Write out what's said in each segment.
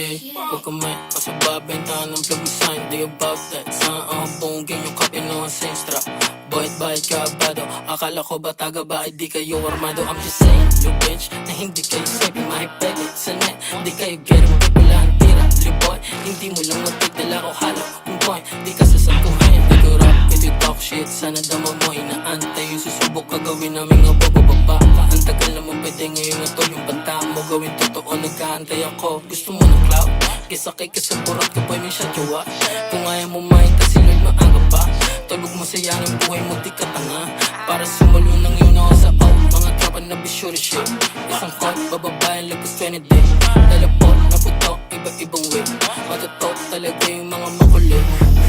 Huwag ka may kasababentahan ng plug mo sign, di about that. Saan ang habungin yung kape no ang sinstra. Bayad kabado, akala ko ba taga ba ay di kayo armado. I'm just saying, you bitch, na hindi kayo sabi mahipelit sa net. Di kayo get it, wala ang tira, liboy. Hindi mo lang magpigdala ko halo, yung point. Di ka sasaguhin, nag-rap, hindi talk shit. Sana dama mo, inaantay yung susubok kagawin namin nga bababa. Ang tagal naman pwede ngayon na to, yung banta mo gawin totoo, nag-aantay ako. Gusto mo ng cloud, kisakay ka sa burat ka boy, may siya jowa. Kung ayaw mo makita sila'y maaga pa. Tulog mo saya ng buhay mo, di ka tanga. Para sumulo ng iyong ako sa out. Mga tropa na bisyo shit. Isang call, bababayan lagos 20 day. Dalapot, naputo, iba-ibang way. Matutok talaga yung mga makulit.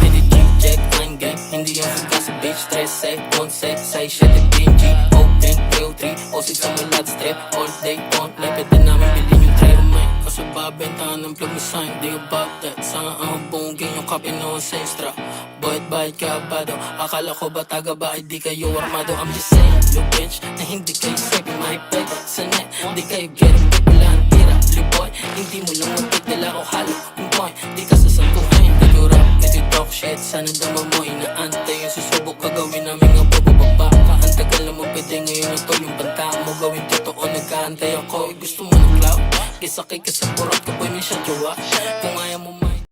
Hindi check, line gang. Hindi yung suga sa bitch. 13, 11, 6, 7, PNG. O10, 303, o6 sa malat strip. All day, on, live, pwede namin bilhin yung trail man. Kasababentahan ng plug mo sign, di about that. Saan ang habungin yung kape no ang sinstra. Bayad kabado, akala ko ba taga ba ay di kayo armado. I'm just saying, you bitch, na hindi kayo sabi mahipeg sa net. Di kayo get it, wala ang tira, liboy. Hindi mo lang magpigdala ko halo, yung point. Di ka sasaguhin, nag-rap, kasi talk shit. Sana dama mo, inaantay yung susubok kagawin namin nga bababa ka. Ang tagal na mo pwede ngayon na to, yung banta mo gawin totoo, nag-aantay ako. Gusto mo ng cloud, kisakay ka sa burat ka boy, may siya jowa. Kung